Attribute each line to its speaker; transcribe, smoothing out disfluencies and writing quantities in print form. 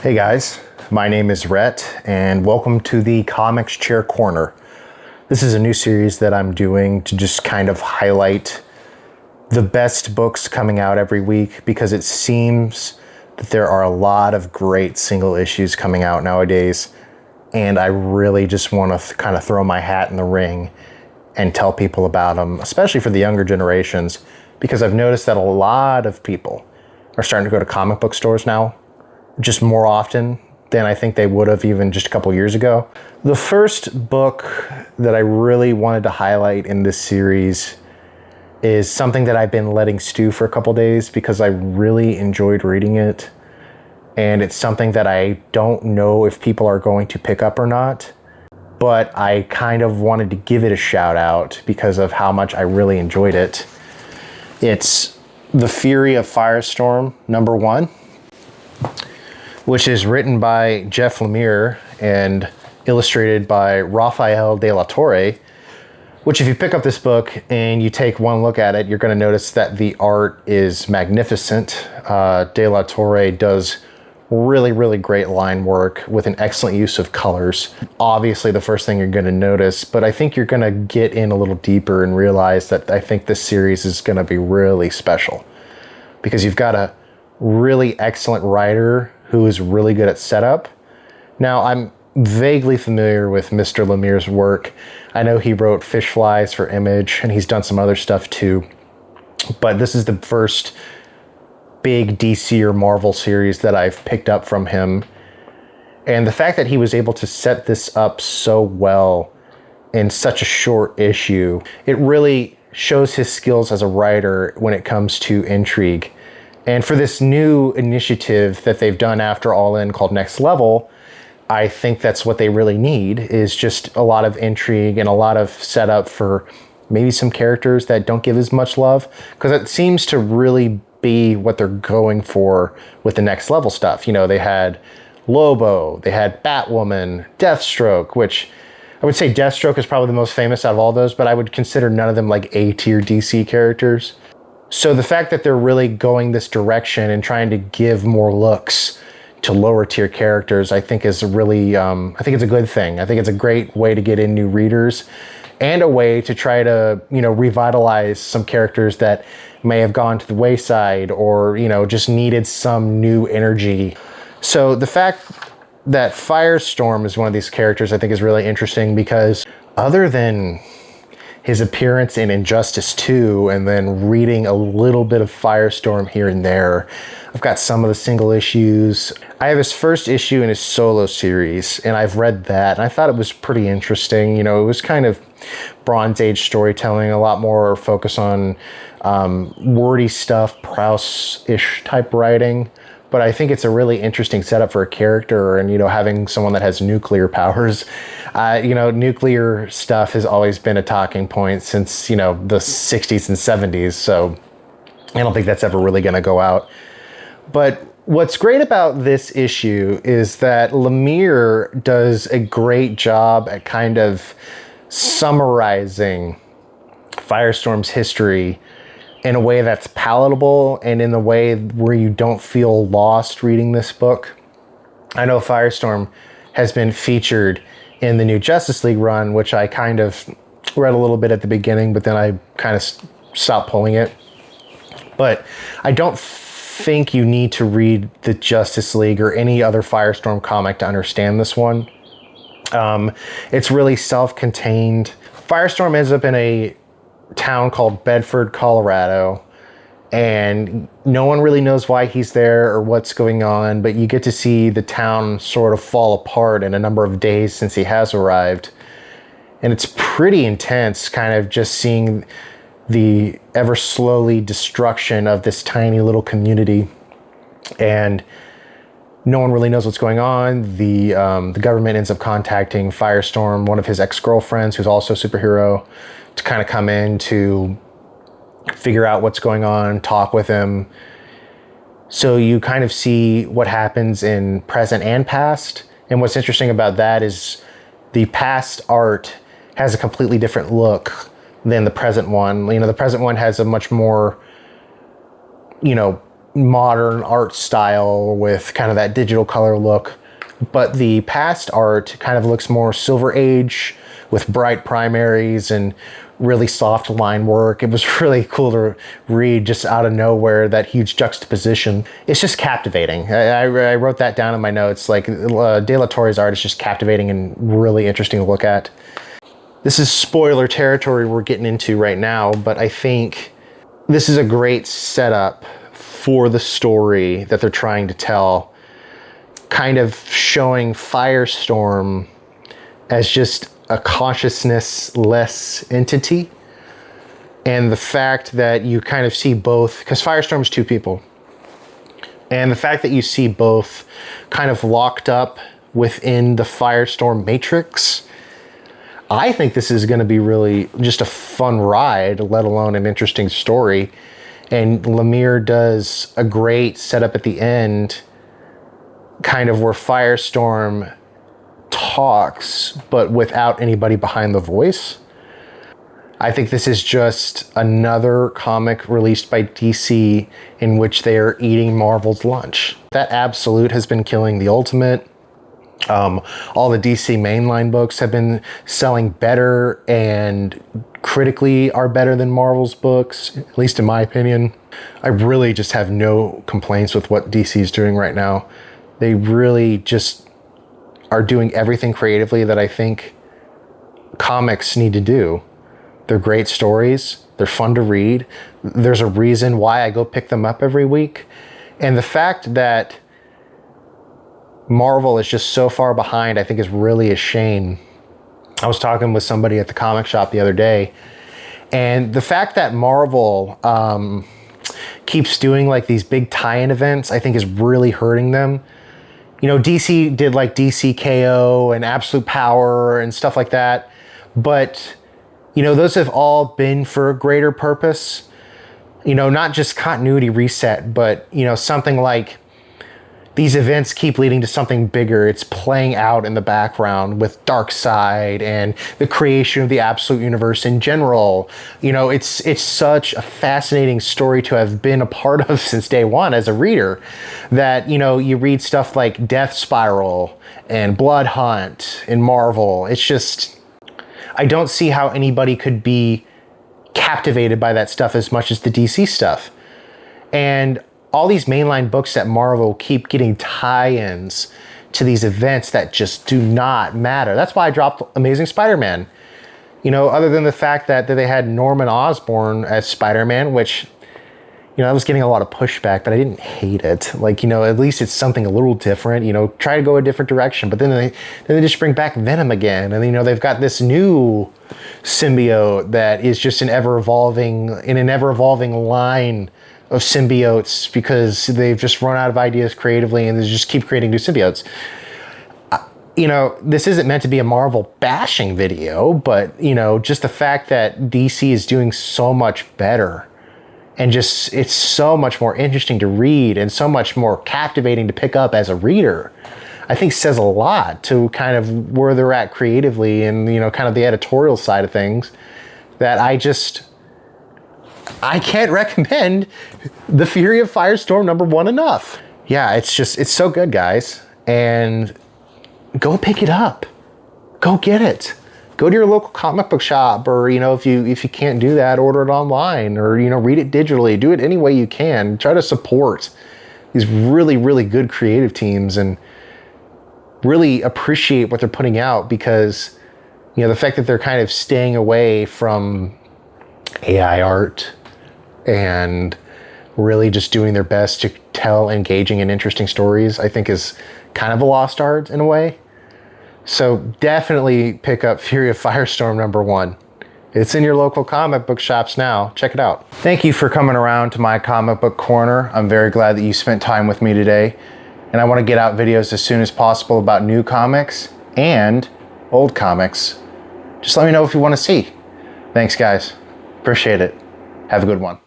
Speaker 1: Hey guys, my name is Rhett, and welcome to the Comics Chair Corner. This is a new series that I'm doing to just kind of highlight the best books coming out every week, because it seems that there are a lot of great single issues coming out nowadays, and I really just want to kind of throw my hat in the ring and tell people about them, especially for the younger generations, because I've noticed that a lot of people are starting to go to comic book stores now, just more often than I think they would have even just a couple years ago. The first book that I really wanted to highlight in this series is something that I've been letting stew for a couple days because I really enjoyed reading it. And it's something that I don't know if people are going to pick up or not, but I kind of wanted to give it a shout out because of how much I really enjoyed it. It's The Fury of Firestorm, #1. Which is written by Jeff Lemire and illustrated by Rafael de la Torre, which if you pick up this book and you take one look at it, you're going to notice that the art is magnificent. De la Torre does really great line work with an excellent use of colors. Obviously the first thing you're going to notice, but I think you're going to get in a little deeper and realize that I think this series is going to be really special, because you've got a really excellent writer who is really good at setup. Now, I'm vaguely familiar with Mr. Lemire's work. I know he wrote Fish Flies for Image, and he's done some other stuff too. But this is the first big DC or Marvel series that I've picked up from him. And the fact that he was able to set this up so well in such a short issue, it really shows his skills as a writer when it comes to intrigue. And for this new initiative that they've done after All In called Next Level, I think that's what they really need, is just a lot of intrigue and a lot of setup for maybe some characters that don't give as much love, because it seems to really be what they're going for with the Next Level stuff. You know, they had Lobo, they had Batwoman, Deathstroke, which I would say Deathstroke is probably the most famous out of all those, but I would consider none of them like A-tier DC characters. So the fact that they're really going this direction and trying to give more looks to lower tier characters, I think is really, I think it's a good thing. I think it's a great way to get in new readers and a way to try to, revitalize some characters that may have gone to the wayside or, just needed some new energy. So the fact that Firestorm is one of these characters I think is really interesting, because other than his appearance in Injustice 2 and then reading a little bit of Firestorm here and there, I've got some of the single issues. I have his first issue in his solo series, and I've read that, and I thought it was pretty interesting. It was kind of Bronze Age storytelling, a lot more focus on wordy stuff, Proust-ish type writing. But I think it's a really interesting setup for a character, and, having someone that has nuclear powers. Nuclear stuff has always been a talking point since, the 60s and 70s. So I don't think that's ever really going to go out. But what's great about this issue is that Lemire does a great job at kind of summarizing Firestorm's history in a way that's palatable and in the way where you don't feel lost reading this book. I know Firestorm has been featured in the new Justice League run, which I kind of read a little bit at the beginning, but then I kind of stopped pulling it. But I don't think you need to read the Justice League or any other Firestorm comic to understand this one. It's really self-contained. Firestorm ends up in a town called Bedford, Colorado, and no one really knows why he's there or what's going on, but you get to see the town sort of fall apart in a number of days since he has arrived. And it's pretty intense, kind of just seeing the ever slowly destruction of this tiny little community, and no one really knows what's going on. The government ends up contacting Firestorm, one of his ex-girlfriends, who's also a superhero, to kind of come in to figure out what's going on, talk with him. So you kind of see what happens in present and past. And what's interesting about that is the past art has a completely different look than the present one. The present one has a much more, modern art style with kind of that digital color look. But the past art kind of looks more Silver Age with bright primaries and really soft line work. It was really cool to read just out of nowhere, that huge juxtaposition. It's just captivating. I wrote that down in my notes. Like De La Torre's art is just captivating and really interesting to look at. This is spoiler territory we're getting into right now, but I think this is a great setup for the story that they're trying to tell, kind of showing Firestorm as just a consciousness-less entity. And the fact that you kind of see both, because Firestorm's two people, and the fact that you see both kind of locked up within the Firestorm matrix, I think this is going to be really just a fun ride, let alone an interesting story. And Lemire does a great setup at the end, kind of where Firestorm talks, but without anybody behind the voice. I think this is just another comic released by DC in which they are eating Marvel's lunch. That Absolute has been killing the Ultimate. All the DC mainline books have been selling better and critically are better than Marvel's books, at least in my opinion. I really just have no complaints with what DC is doing right now. They really just are doing everything creatively that I think comics need to do. They're great stories. They're fun to read. There's a reason why I go pick them up every week. And the fact that Marvel is just so far behind, I think is really a shame. I was talking with somebody at the comic shop the other day, and the fact that Marvel keeps doing like these big tie-in events, I think is really hurting them. You know, DC did like DC KO and Absolute Power and stuff like that, but you know, those have all been for a greater purpose. You know, not just continuity reset, but you know, something like these events keep leading to something bigger. It's playing out in the background with Darkseid and the creation of the Absolute Universe in general. You know, it's such a fascinating story to have been a part of since day one as a reader, that, you know, you read stuff like Death Spiral and Blood Hunt in Marvel. It's just, I don't see how anybody could be captivated by that stuff as much as the DC stuff. And all these mainline books at Marvel keep getting tie-ins to these events that just do not matter. That's why I dropped Amazing Spider-Man. You know, other than the fact that they had Norman Osborn as Spider-Man, which, you know, I was getting a lot of pushback, but I didn't hate it. Like, you know, at least it's something a little different, you know, try to go a different direction. But then they just bring back Venom again. And, you know, they've got this new symbiote that is just in an ever-evolving line of symbiotes, because they've just run out of ideas creatively and they just keep creating new symbiotes. You know, this isn't meant to be a Marvel bashing video, but, you know, just the fact that DC is doing so much better and just, it's so much more interesting to read and so much more captivating to pick up as a reader, I think says a lot to kind of where they're at creatively and, you know, kind of the editorial side of things, that I can't recommend the Fury of Firestorm #1 enough. Yeah, it's so good, guys. And go pick it up. Go get it. Go to your local comic book shop, or, you know, if you can't do that, order it online, or, you know, read it digitally. Do it any way you can. Try to support these really, really good creative teams and really appreciate what they're putting out, because, you know, the fact that they're kind of staying away from AI art and really just doing their best to tell engaging and interesting stories, I think is kind of a lost art in a way. So definitely pick up Fury of Firestorm #1. It's in your local comic book shops now. Check it out. Thank you for coming around to my comic book corner. I'm very glad that you spent time with me today. And I want to get out videos as soon as possible about new comics and old comics. Just let me know if you want to see. Thanks, guys. Appreciate it. Have a good one.